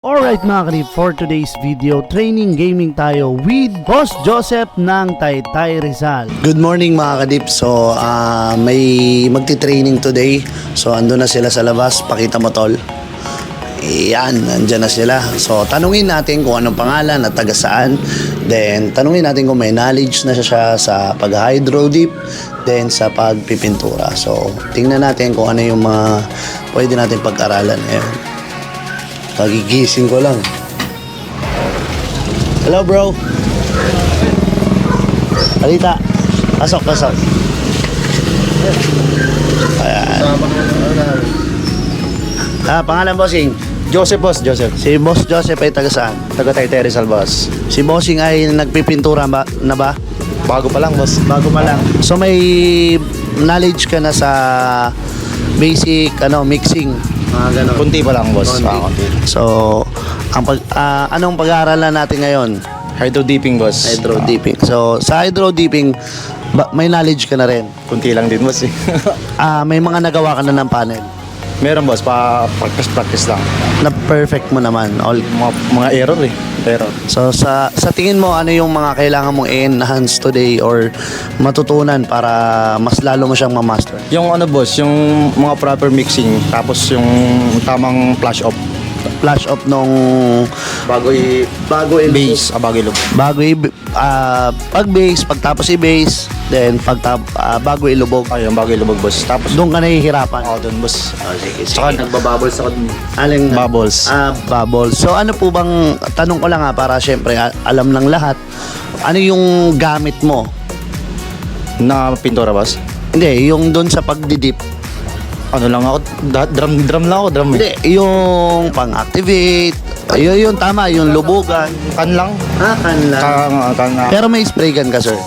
Alright mga kanip, for today's video, training gaming tayo with Boss Joseph ng Taytay Rizal. Good morning mga kadip. So may magti-training today. So andun na sila sa labas. Pakita mo tol. Yan, nandyan na sila. So tanungin natin kung anong pangalan at taga saan. Then tanungin natin kung may knowledge na siya sa pag-hydro dip. Then sa pagpipintura. So tingnan natin kung ano yung mga pwede natin pag-aralan ngayon. Pagigising ko lang. Hello bro. Halita. Pasok. Ayan. Pangalan bossing? Joseph, boss. Joseph. Si Boss Joseph ay taga saan? Taga Taytay Rizal, boss. Si bossing ay nagpipintura na ba? Bago pa lang, boss. Bago pa lang. So may knowledge ka na sa basic mixing. Mga ganun. Kunti pa lang, boss. Konti. So, anong pag-aaralan natin ngayon? Hydro dipping, boss. Hydro dipping. So, sa hydro dipping, may knowledge ka na rin. Kunti lang din, boss. May mga nagawa ka na ng panel. Meron, boss. Practice lang. Na perfect mo naman. All. Mga error, eh. Error. So, sa tingin mo, ano yung mga kailangan mong i-enhance today or matutunan para mas lalo mo siyang ma-master? Yung boss, yung mga proper mixing. Tapos yung tamang flash off. Flash off nung Bago base. Bago pag base, pagtapos i-base, then bago ilubog. Ayun, bago ilubog, boss. Tapos, Doon ka nahihirapan. doon, boss. Sige. Saka nagbabubbles ako dun. Aling Bubbles. Bubbles. So ano po bang, tanong ko lang para syempre alam ng lahat, ano yung gamit mo? Na pintura, boss. Hindi, yung doon sa pagdidip. Ano lang ako, drum lang ako, drum eh. Hindi, yung pang-activate. Yun, tama, yung lubugan. Kan lang. Kan lang. Pero may spray gun ka, sir.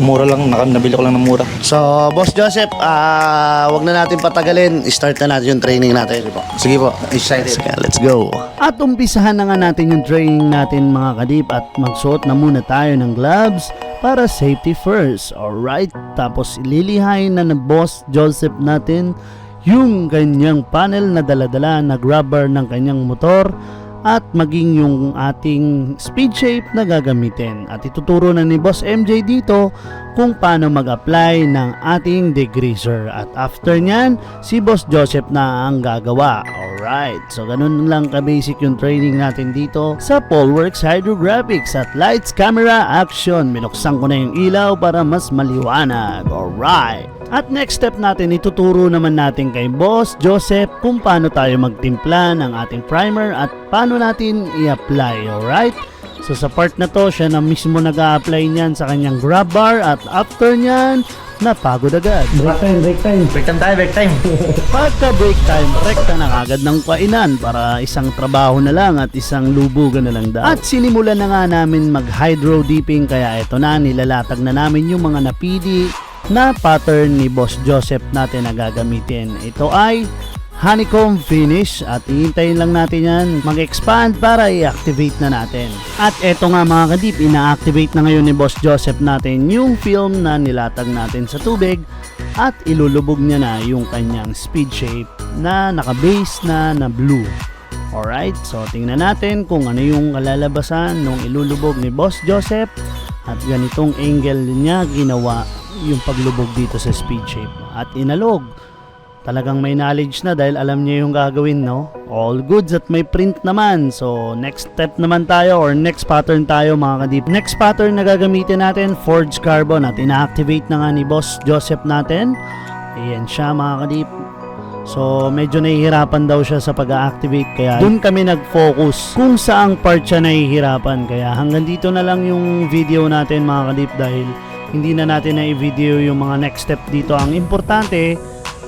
Mura lang, nabili ko lang ng mura. So, Boss Joseph, wag na natin patagalin. Start na natin yung training natin. Sige po, excited. Sige, let's go. At umpisahan na nga natin yung training natin mga kadip at magsuot na muna tayo ng gloves para safety first. Alright, tapos ililihain na ng Boss Joseph natin yung kanyang panel na daladala na grabber ng kanyang motor at maging yung ating speed shape na gagamitin. At ituturo na ni Boss MJ dito kung paano mag-apply ng ating degreaser. At after nyan, si Boss Joseph na ang gagawa. Alright, so ganun lang ka-basic yung training natin dito sa Polworks Hydrographics at Lights, Camera, Action. Minuksan ko na yung ilaw para mas maliwanag. Alright. At next step natin, ituturo naman natin kay Boss Joseph kung paano tayo magtimpla ng ating primer at paano natin i-apply, alright? So sa part na to, siya na mismo nag-a-apply niyan sa kanyang grab bar at after niyan, napagod agad. Break time. Break time. Pagka break time, rekta na agad ng kainan para isang trabaho na lang at isang lubugan na lang daw. At sinimulan na nga namin mag-hydro dipping kaya eto na, nilalatag na namin yung mga napili na pattern ni Boss Joseph natin na gagamitin. Ito ay honeycomb finish at ihintayin lang natin yan mag-expand para i-activate na natin. At eto nga mga kadip, ina-activate na ngayon ni Boss Joseph natin yung film na nilatag natin sa tubig at ilulubog niya na yung kanyang speed shape na naka-base na blue. Alright, so tingnan natin kung ano yung kalalabasan nung ilulubog ni Boss Joseph at ganitong angle niya ginawa yung paglubog dito sa speed shape at inalog. Talagang may knowledge na dahil alam niya yung gagawin, no? All goods at may print naman. So next step naman tayo or next pattern tayo mga kadip. Next pattern na gagamitin natin, forged carbon at ina-activate na nga ni Boss Joseph natin. Ayan siya mga kadip. So medyo nahihirapan daw siya sa pag-activate kaya dun kami nag-focus kung saang part siya nahihirapan. Kaya hanggang dito na lang yung video natin mga kadip dahil hindi na natin na i-video yung mga next step dito. Ang importante,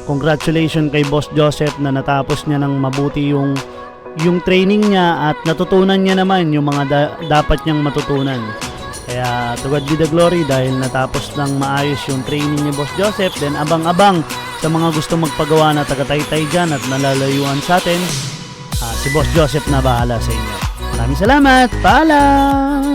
congratulations kay Boss Joseph na natapos niya ng mabuti yung training niya at natutunan niya naman yung mga dapat niyang matutunan. Kaya to God be the glory dahil natapos ng maayos yung training ni Boss Joseph. Then abang-abang sa mga gusto magpagawa na taga-Taytay dyan at nalalayuan sa atin, si Boss Joseph na bahala sa inyo. Maraming salamat. Paalam!